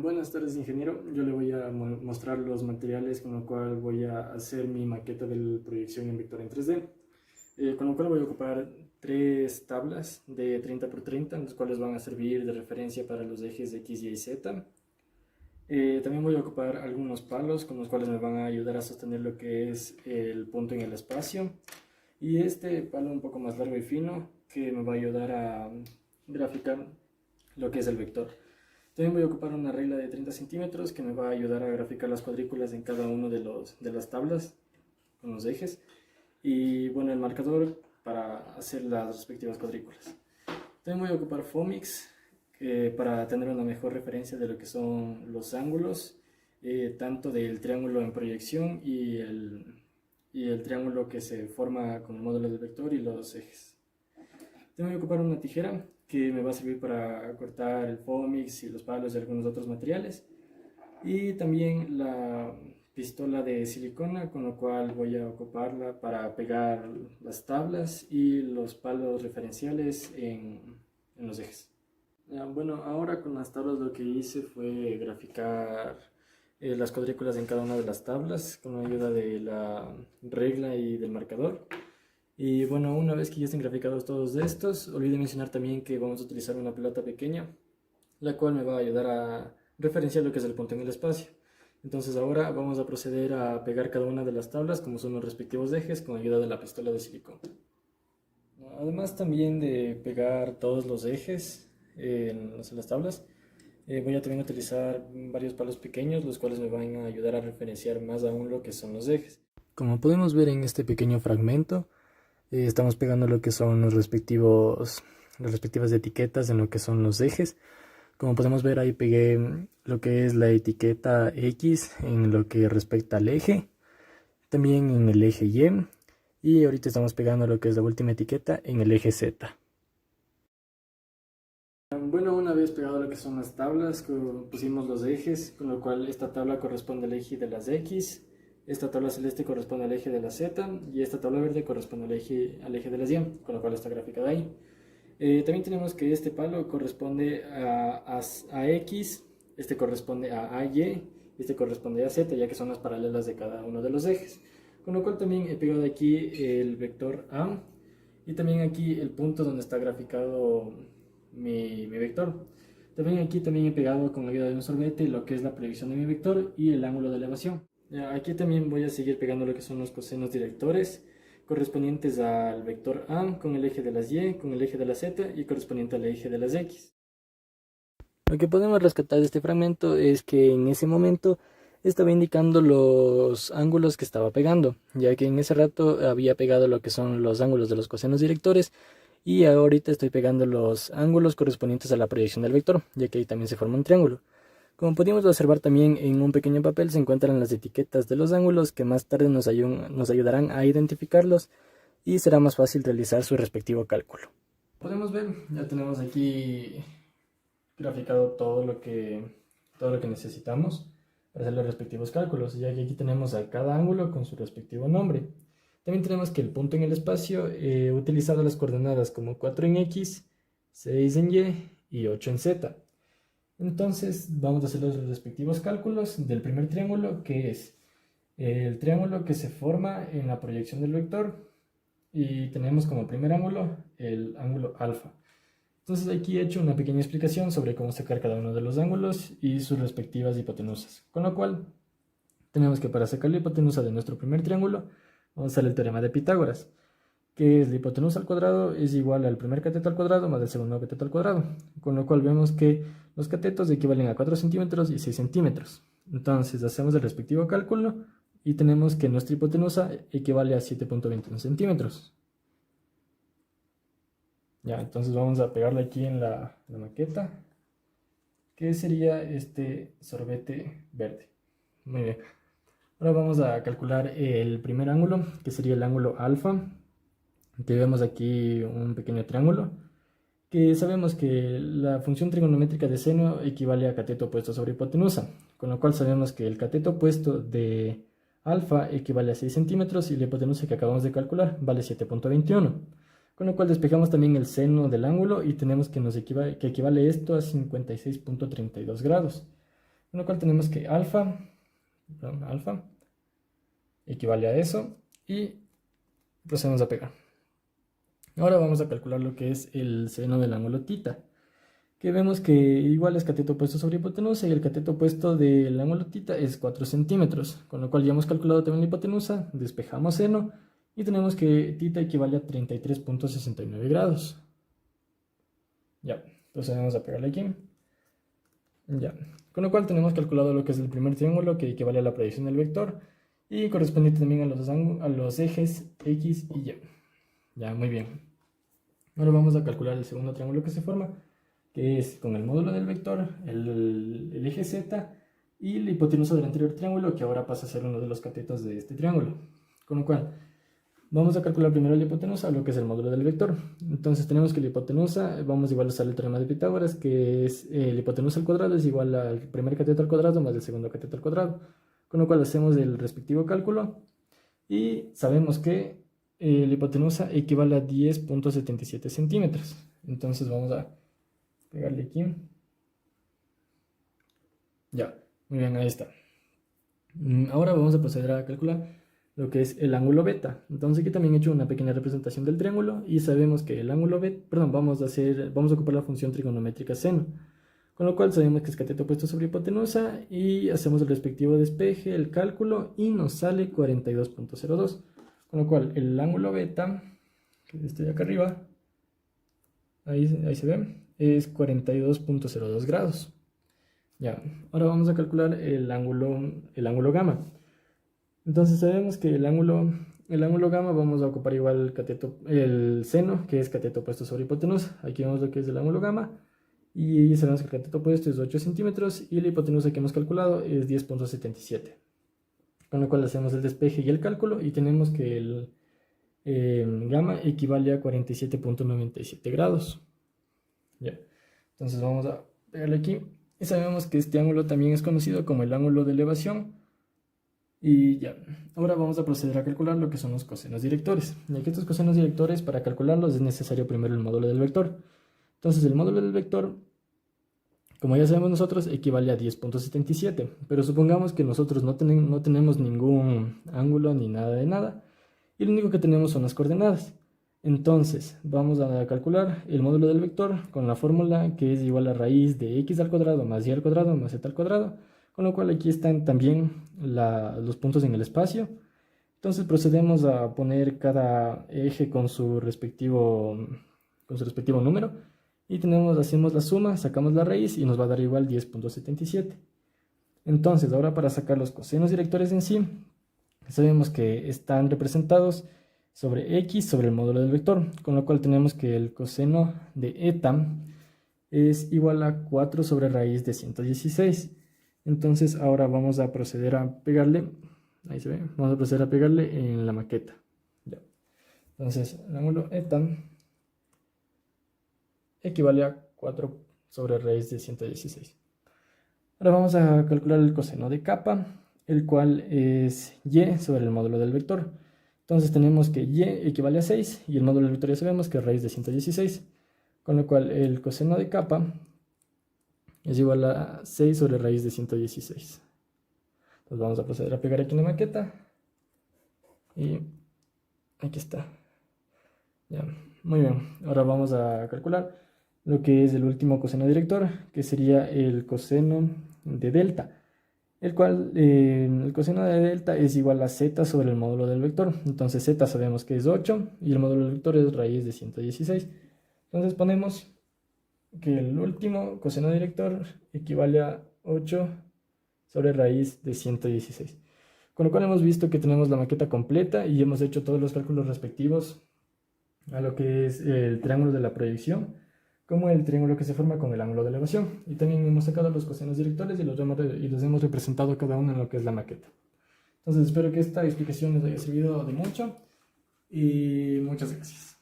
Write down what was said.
Buenas tardes, ingeniero. Yo le voy a mostrar los materiales con los cuales voy a hacer mi maqueta de proyección en vector en 3D. Con lo cual voy a ocupar tres tablas de 30 por 30, las cuales van a servir de referencia para los ejes X, Y y Z. También voy a ocupar algunos palos con los cuales me van a ayudar a sostener lo que es el punto en el espacio. Y este palo un poco más largo y fino que me va a ayudar a graficar lo que es el vector. También voy a ocupar una regla de 30 centímetros que me va a ayudar a graficar las cuadrículas en cada uno de las tablas con los ejes. Y bueno, el marcador para hacer las respectivas cuadrículas. También voy a ocupar Fomix para tener una mejor referencia de lo que son los ángulos, tanto del triángulo en proyección y el triángulo que se forma con el módulo del vector y los ejes. También voy a ocupar una tijera que me va a servir para cortar el Fomix y los palos y algunos otros materiales. Y también la pistola de silicona, con lo cual voy a ocuparla para pegar las tablas y los palos referenciales en los ejes. Bueno, ahora con las tablas lo que hice fue graficar las cuadrículas en cada una de las tablas con la ayuda de la regla y del marcador. Y bueno, una vez que ya estén graficados todos estos, olvidé mencionar también que vamos a utilizar una pelota pequeña, la cual me va a ayudar a referenciar lo que es el punto en el espacio. Entonces ahora vamos a proceder a pegar cada una de las tablas como son los respectivos ejes con ayuda de la pistola de silicona. Además también de pegar todos los ejes en las tablas, voy a también utilizar varios palos pequeños, los cuales me van a ayudar a referenciar más aún lo que son los ejes. Como podemos ver en este pequeño fragmento, estamos pegando lo que son las respectivas etiquetas en lo que son los ejes. Como podemos ver, ahí pegué lo que es la etiqueta X en lo que respecta al eje, también en el eje y ahorita estamos pegando lo que es la última etiqueta en el eje Z. Bueno, una vez pegado lo que son las tablas, pusimos los ejes, con lo cual esta tabla corresponde al eje de las X, esta tabla celeste corresponde al eje de la Z y esta tabla verde corresponde al eje de las Y, con lo cual está graficada ahí. También tenemos que este palo corresponde a X, este corresponde a Y, este corresponde a Z, ya que son las paralelas de cada uno de los ejes. Con lo cual también he pegado aquí el vector A y también aquí el punto donde está graficado mi vector. También aquí también he pegado con la ayuda de un sorbete lo que es la proyección de mi vector y el ángulo de elevación. Aquí también voy a seguir pegando lo que son los cosenos directores correspondientes al vector A con el eje de las Y, con el eje de la Z y correspondiente al eje de las X. Lo que podemos rescatar de este fragmento es que en ese momento estaba indicando los ángulos que estaba pegando, ya que en ese rato había pegado lo que son los ángulos de los cosenos directores y ahorita estoy pegando los ángulos correspondientes a la proyección del vector, ya que ahí también se forma un triángulo. Como podemos observar también en un pequeño papel se encuentran las etiquetas de los ángulos que más tarde nos ayudarán a identificarlos y será más fácil realizar su respectivo cálculo. Podemos ver, ya tenemos aquí graficado todo lo que necesitamos para hacer los respectivos cálculos, ya que aquí tenemos a cada ángulo con su respectivo nombre. También tenemos que el punto en el espacio he utilizado las coordenadas como 4 en X, 6 en Y y 8 en Z. Entonces vamos a hacer los respectivos cálculos del primer triángulo, que es el triángulo que se forma en la proyección del vector y tenemos como primer ángulo el ángulo alfa. Entonces aquí he hecho una pequeña explicación sobre cómo sacar cada uno de los ángulos y sus respectivas hipotenusas, con lo cual tenemos que para sacar la hipotenusa de nuestro primer triángulo vamos a usar el teorema de Pitágoras, que es la hipotenusa al cuadrado es igual al primer cateto al cuadrado más el segundo cateto al cuadrado, con lo cual vemos que los catetos equivalen a 4 centímetros y 6 centímetros. Entonces hacemos el respectivo cálculo y tenemos que nuestra hipotenusa equivale a 7.21 centímetros. Ya, entonces vamos a pegarle aquí en la maqueta, que sería este sorbete verde. Muy bien. Ahora vamos a calcular el primer ángulo, que sería el ángulo alfa. Que vemos aquí un pequeño triángulo, que sabemos que la función trigonométrica de seno equivale a cateto opuesto sobre hipotenusa, con lo cual sabemos que el cateto opuesto de alfa equivale a 6 centímetros y la hipotenusa que acabamos de calcular vale 7.21, con lo cual despejamos también el seno del ángulo y tenemos que equivale esto a 56.32 grados. Con lo cual tenemos que alfa equivale a eso y procedemos a pegar. Ahora vamos a calcular lo que es el seno del ángulo θ, que vemos que igual es cateto opuesto sobre hipotenusa y el cateto opuesto del ángulo θ es 4 centímetros, con lo cual ya hemos calculado también la hipotenusa, despejamos seno y tenemos que θ equivale a 33.69 grados. Ya, procedemos a pegarle aquí. Ya, con lo cual tenemos calculado lo que es el primer triángulo, que equivale a la proyección del vector y correspondiente también a los ejes X y Y. Ya, muy bien. Ahora vamos a calcular el segundo triángulo que se forma, que es con el módulo del vector, el eje Z y la hipotenusa del anterior triángulo, que ahora pasa a ser uno de los catetos de este triángulo. Con lo cual, vamos a calcular primero la hipotenusa, lo que es el módulo del vector. Entonces tenemos que la hipotenusa, vamos igual a usar el teorema de Pitágoras, que es la hipotenusa al cuadrado es igual al primer cateto al cuadrado más el segundo cateto al cuadrado. Con lo cual hacemos el respectivo cálculo y sabemos que la hipotenusa equivale a 10.77 centímetros. Entonces vamos a pegarle aquí. Ya, muy bien, ahí está. Ahora vamos a proceder a calcular lo que es el ángulo beta. Entonces aquí también he hecho una pequeña representación del triángulo y sabemos que el ángulo beta, perdón, vamos a ocupar la función trigonométrica seno. Con lo cual sabemos que es cateto opuesto sobre hipotenusa y hacemos el respectivo despeje, el cálculo y nos sale 42.02. Con lo cual el ángulo beta, que es este de acá arriba, ahí se ve, es 42.02 grados. Ya, ahora vamos a calcular el ángulo gamma. Entonces sabemos que el ángulo gamma vamos a ocupar igual el seno, que es cateto opuesto sobre hipotenusa. Aquí vemos lo que es el ángulo gamma. Y sabemos que el cateto opuesto es 8 centímetros y la hipotenusa que hemos calculado es 10.77. Con lo cual hacemos el despeje y el cálculo y tenemos que el gamma equivale a 47.97 grados. Ya. Entonces vamos a pegarle aquí y sabemos que este ángulo también es conocido como el ángulo de elevación. Y ya, ahora vamos a proceder a calcular lo que son los cosenos directores. Y aquí estos cosenos directores, para calcularlos es necesario primero el módulo del vector. Entonces el módulo del vector, como ya sabemos nosotros, equivale a 10.77, pero supongamos que nosotros no tenemos ningún ángulo ni nada de nada, y lo único que tenemos son las coordenadas. Entonces vamos a calcular el módulo del vector con la fórmula que es igual a raíz de x al cuadrado más y al cuadrado más z al cuadrado, con lo cual aquí están también los puntos en el espacio. Entonces procedemos a poner cada eje con su respectivo número. Y hacemos la suma, sacamos la raíz y nos va a dar igual 10.77. Entonces, ahora para sacar los cosenos directores en sí, sabemos que están representados sobre x sobre el módulo del vector, con lo cual tenemos que el coseno de eta es igual a 4 sobre raíz de 116. Entonces, ahora vamos a proceder a pegarle, ahí se ve, vamos a proceder a pegarle en la maqueta. Ya. Entonces, el ángulo eta equivale a 4 sobre raíz de 116. Ahora vamos a calcular el coseno de capa, el cual es y sobre el módulo del vector. Entonces tenemos que y equivale a 6 y el módulo del vector ya sabemos que es raíz de 116. Con lo cual el coseno de capa es igual a 6 sobre raíz de 116. Entonces vamos a proceder a pegar aquí en la maqueta. Y aquí está. Ya, muy bien. Ahora vamos a calcular lo que es el último coseno director, que sería el coseno de delta, el cual el coseno de delta es igual a z sobre el módulo del vector. Entonces z sabemos que es 8 y el módulo del vector es raíz de 116. Entonces ponemos que el último coseno director equivale a 8 sobre raíz de 116. Con lo cual hemos visto que tenemos la maqueta completa y hemos hecho todos los cálculos respectivos a lo que es el triángulo de la proyección, como el triángulo que se forma con el ángulo de elevación. Y también hemos sacado los cosenos directores y los hemos representado cada uno en lo que es la maqueta. Entonces espero que esta explicación les haya servido de mucho y muchas gracias.